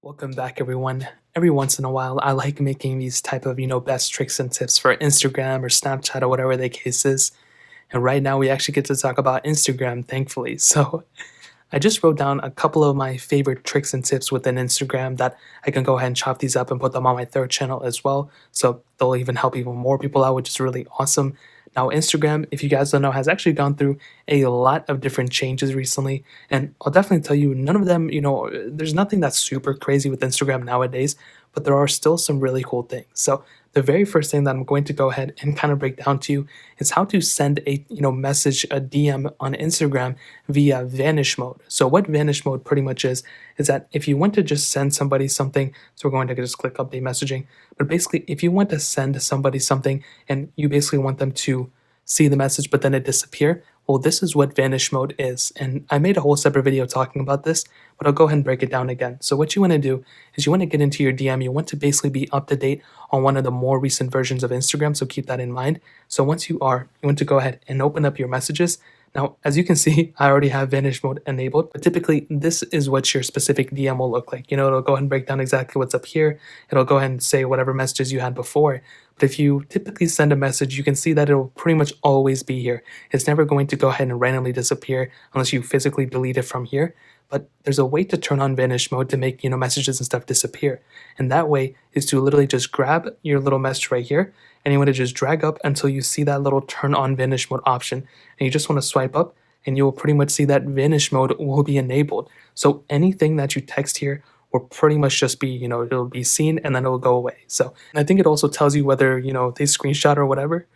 Welcome back, everyone. Every once in a while, I like making these type of, best tricks and tips for Instagram or Snapchat or whatever the case is. And right now, we actually get to talk about Instagram, thankfully. So I just wrote down a couple of my favorite tricks and tips within Instagram that I can go ahead and chop these up and put them on my third channel as well. So they'll even help even more people out, which is really awesome. Now, Instagram, if you guys don't know, has actually gone through a lot of different changes recently. And I'll definitely tell you, none of them, there's nothing that's super crazy with Instagram nowadays, but there are still some really cool things. So the very first thing that I'm going to go ahead and kind of break down to you is how to send a message, a DM on Instagram via Vanish Mode. So what Vanish Mode pretty much is that if you want to just send somebody something, so we're going to just click update messaging, but basically if you want to send somebody something and you basically want them to see the message but then it disappear, well, this is what Vanish Mode is. And I made a whole separate video talking about this, but I'll go ahead and break it down again. So what you want to do is you want to get into your DM, you want to basically be up to date on one of the more recent versions of Instagram, so keep that in mind. So once you are, you want to go ahead and open up your messages. Now, as you can see, I already have Vanish Mode enabled, but typically this is what your specific DM will look like. It'll go ahead and break down exactly what's up here. It'll go ahead and say whatever messages you had before. But if you typically send a message, you can see that it'll pretty much always be here. It's never going to go ahead and randomly disappear unless you physically delete it from here. But there's a way to turn on Vanish Mode to make messages and stuff disappear. And that way is to literally just grab your little message right here, and you want to just drag up until you see that little turn on Vanish Mode option. And you just want to swipe up and you will pretty much see that Vanish Mode will be enabled. So anything that you text here will pretty much just be, it'll be seen and then it'll go away. So and I think it also tells you whether, they screenshot or whatever.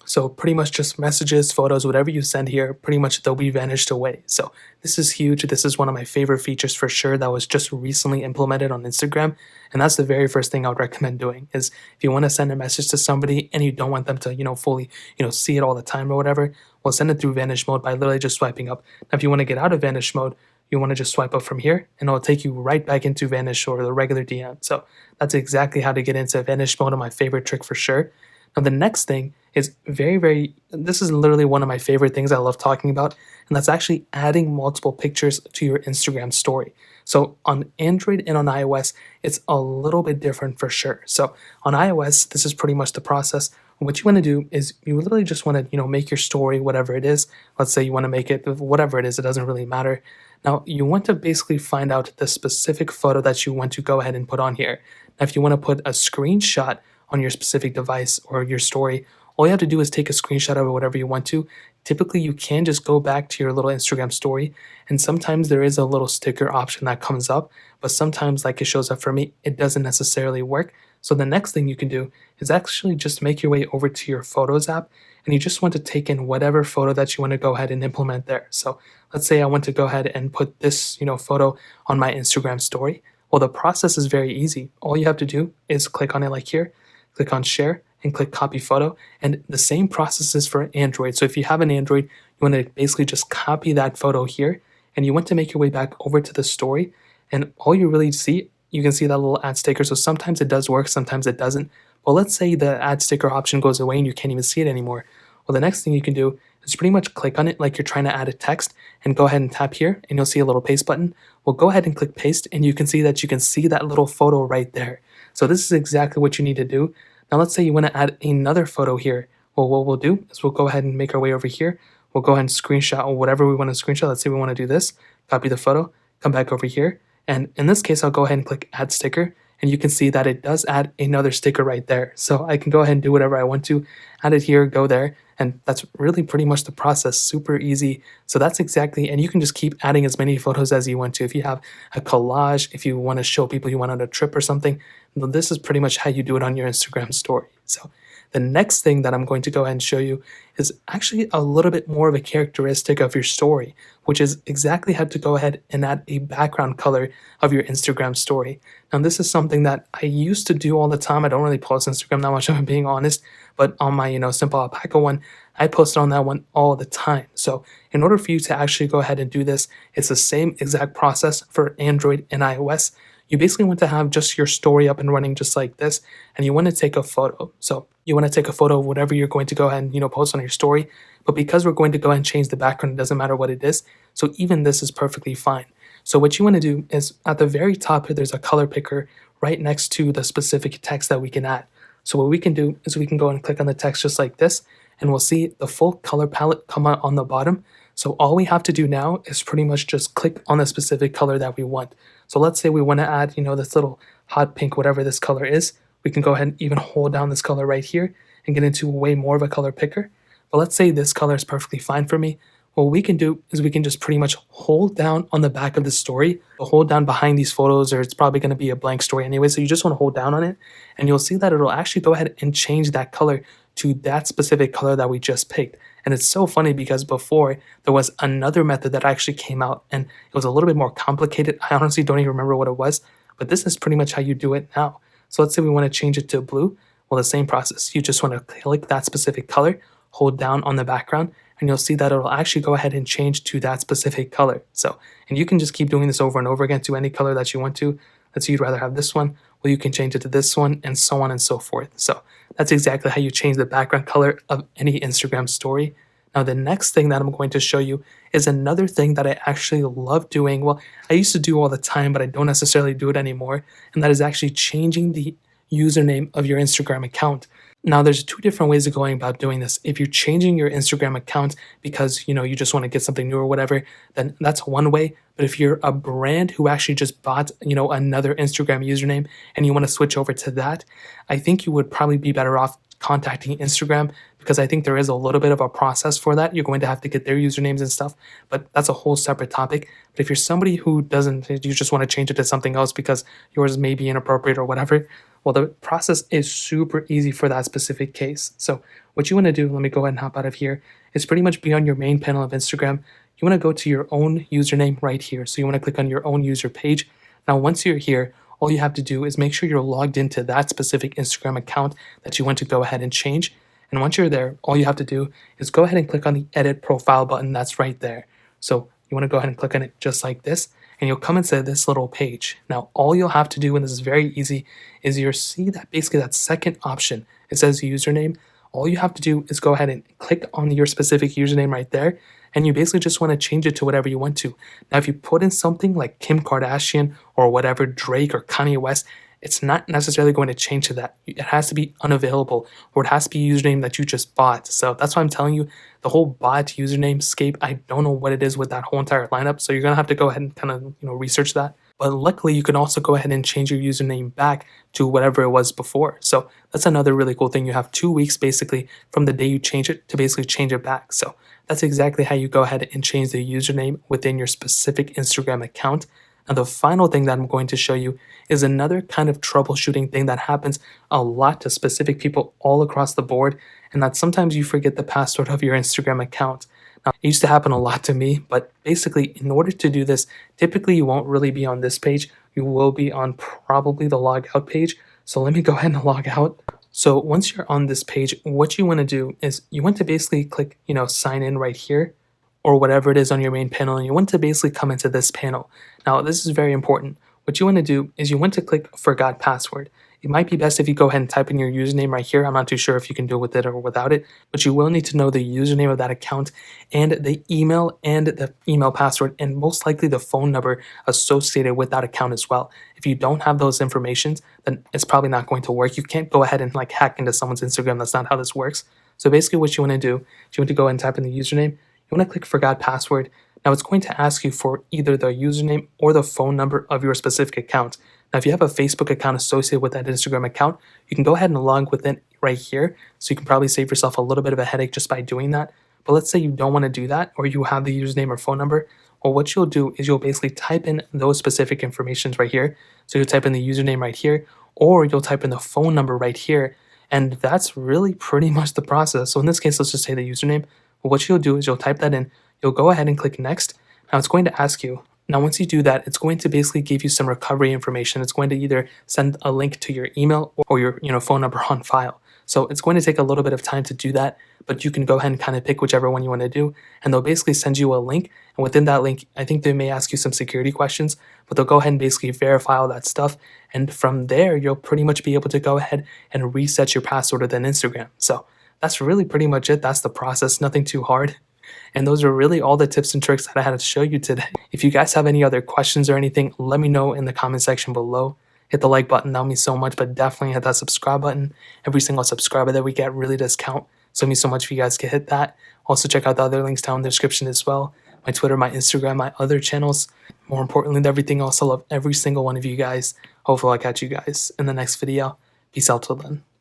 So pretty much just messages, photos, whatever you send here, pretty much they'll be vanished away. So this is huge. This is one of my favorite features for sure that was just recently implemented on Instagram. And that's the very first thing I would recommend doing is if you want to send a message to somebody and you don't want them to, fully, see it all the time or whatever, well, send it through Vanish Mode by literally just swiping up. Now, if you want to get out of Vanish Mode, you want to just swipe up from here and it'll take you right back into Vanish or the regular DM. So that's exactly how to get into Vanish Mode, my favorite trick for sure. Now, the next thing is this is literally one of my favorite things I love talking about, and that's actually adding multiple pictures to your Instagram story. So on Android and on iOS, it's a little bit different for sure. So on iOS, this is pretty much the process. What you want to do is you literally just want to, make your story, whatever it is. Let's say you want to make it whatever it is, it doesn't really matter. Now, you want to basically find out the specific photo that you want to go ahead and put on here. Now, if you want to put a screenshot on your specific device or your story, all you have to do is take a screenshot of whatever you want to. Typically, you can just go back to your little Instagram story, and sometimes there is a little sticker option that comes up, but sometimes, like it shows up for me, it doesn't necessarily work. So the next thing you can do is actually just make your way over to your Photos app, and you just want to take in whatever photo that you want to go ahead and implement there. So let's say I want to go ahead and put this, photo on my Instagram story. Well, the process is very easy. All you have to do is click on it like here, click on share, and click copy photo. And the same process is for Android. So if you have an Android, you want to basically just copy that photo here and you want to make your way back over to the story. And all you really see, you can see that little ad sticker. So sometimes it does work, sometimes it doesn't. Well, let's say the ad sticker option goes away and you can't even see it anymore. Well, the next thing you can do is pretty much click on it like you're trying to add a text and go ahead and tap here and you'll see a little paste button. Well, go ahead and click paste and you can see that little photo right there. So this is exactly what you need to do. Now let's say you want to add another photo here. Well, what we'll do is we'll go ahead and make our way over here. We'll go ahead and screenshot or whatever we want to screenshot. Let's say we want to do this, copy the photo, come back over here. And in this case, I'll go ahead and click add sticker. And you can see that it does add another sticker right there. So I can go ahead and do whatever I want to, add it here, go there. And that's really pretty much the process, super easy. So that's exactly, and you can just keep adding as many photos as you want to. If you have a collage, if you want to show people you went on a trip or something, this is pretty much how you do it on your Instagram story. So the next thing that I'm going to go ahead and show you is actually a little bit more of a characteristic of your story, which is exactly how to go ahead and add a background color of your Instagram story. Now, this is something that I used to do all the time. I don't really post Instagram that much, if I'm being honest, but on my, simple Alpaca one, I posted on that one all the time. So in order for you to actually go ahead and do this, it's the same exact process for Android and iOS. You basically want to have just your story up and running just like this, and you want to take a photo. So you want to take a photo of whatever you're going to go ahead and, post on your story. But because we're going to go ahead and change the background, it doesn't matter what it is. So even this is perfectly fine. So what you want to do is at the very top here, there's a color picker right next to the specific text that we can add. So what we can do is we can go and click on the text just like this, and we'll see the full color palette come out on the bottom. So all we have to do now is pretty much just click on the specific color that we want. So let's say we want to add, this little hot pink, whatever this color is. We can go ahead and even hold down this color right here and get into way more of a color picker. But let's say this color is perfectly fine for me. What we can do is we can just pretty much hold down on the back of the story, or hold down behind these photos, or it's probably going to be a blank story anyway. So you just want to hold down on it, and you'll see that it'll actually go ahead and change that color to that specific color that we just picked. And it's so funny because before there was another method that actually came out and it was a little bit more complicated. I honestly don't even remember what it was, but this is pretty much how you do it now. So let's say we want to change it to blue. Well, the same process. You just want to click that specific color, hold down on the background, and you'll see that it'll actually go ahead and change to that specific color. So, and you can just keep doing this over and over again to any color that you want to. Let's say you'd rather have this one, well, you can change it to this one, and so on and so forth. So that's exactly how you change the background color of any Instagram story. Now, the next thing that I'm going to show you is another thing that I actually love doing. Well, I used to do all the time, but I don't necessarily do it anymore. And that is actually changing the username of your Instagram account. Now, there's two different ways of going about doing this. If you're changing your Instagram account because, you just want to get something new or whatever, then that's one way. But if you're a brand who actually just bought, another Instagram username and you want to switch over to that, I think you would probably be better off contacting Instagram, because I think there is a little bit of a process for that. You're going to have to get their usernames and stuff, but that's a whole separate topic. But if you're somebody who doesn't, you just want to change it to something else because yours may be inappropriate or whatever, well, the process is super easy for that specific case. So what you want to do, let me go ahead and hop out of here, is pretty much be on your main panel of Instagram. You want to go to your own username right here. So you want to click on your own user page. Now, once you're here, all you have to do is make sure you're logged into that specific Instagram account that you want to go ahead and change. And once you're there, all you have to do is go ahead and click on the edit profile button that's right there. So you want to go ahead and click on it just like this, and you'll come into this little page. Now, all you'll have to do, and this is very easy, is you'll see that basically that second option, it says username. All you have to do is go ahead and click on your specific username right there, and you basically just want to change it to whatever you want to. Now, if you put in something like Kim Kardashian or whatever, Drake or Kanye West, it's not necessarily going to change to that. It has to be unavailable, or it has to be a username that you just bought. So that's why I'm telling you, the whole bot username scape, I don't know what it is with that whole entire lineup. So you're going to have to go ahead and kind of, research that. But luckily, you can also go ahead and change your username back to whatever it was before. So that's another really cool thing. You have 2 weeks basically from the day you change it to basically change it back. So that's exactly how you go ahead and change the username within your specific Instagram account. And the final thing that I'm going to show you is another kind of troubleshooting thing that happens a lot to specific people all across the board, and that sometimes you forget the password of your Instagram account. Now, it used to happen a lot to me, but basically in order to do this, typically you won't really be on this page. You will be on probably the logout page. So let me go ahead and log out. So once you're on this page, what you want to do is you want to basically click, sign in right here, or whatever it is on your main panel, and you want to basically come into this panel. Now, this is very important. What you want to do is you want to click Forgot Password. It might be best if you go ahead and type in your username right here. I'm not too sure if you can do it with it or without it, but you will need to know the username of that account and the email password, and most likely the phone number associated with that account as well. If you don't have those informations, then it's probably not going to work. You can't go ahead and hack into someone's Instagram. That's not how this works. So basically what you want to do is you want to go ahead and type in the username. You want to click Forgot Password. Now, it's going to ask you for either the username or the phone number of your specific account. Now, if you have a Facebook account associated with that Instagram account, you can go ahead and log with it right here. So you can probably save yourself a little bit of a headache just by doing that. But let's say you don't want to do that, or you have the username or phone number. Well, what you'll do is you'll basically type in those specific informations right here. So you'll type in the username right here, or you'll type in the phone number right here. And that's really pretty much the process. So in this case, let's just say the username. Well, what you'll do is you'll type that in. You'll go ahead and click Next. Now it's going to ask you. Now, once you do that, it's going to basically give you some recovery information. It's going to either send a link to your email or your phone number on file. So it's going to take a little bit of time to do that, but you can go ahead and kind of pick whichever one you want to do. And they'll basically send you a link. And within that link, I think they may ask you some security questions, but they'll go ahead and basically verify all that stuff. And from there, you'll pretty much be able to go ahead and reset your password within Instagram. So that's really pretty much it. That's the process. Nothing too hard. And those are really all the tips and tricks that I had to show you today. If you guys have any other questions or anything, let me know in the comment section below. Hit the like button, that would mean so much, but definitely hit that subscribe button. Every single subscriber that we get really does count. So it means so much if you guys could hit that. Also check out the other links down in the description as well. My Twitter, my Instagram, my other channels. More importantly than everything else, I love every single one of you guys. Hopefully I'll catch you guys in the next video. Peace out till then.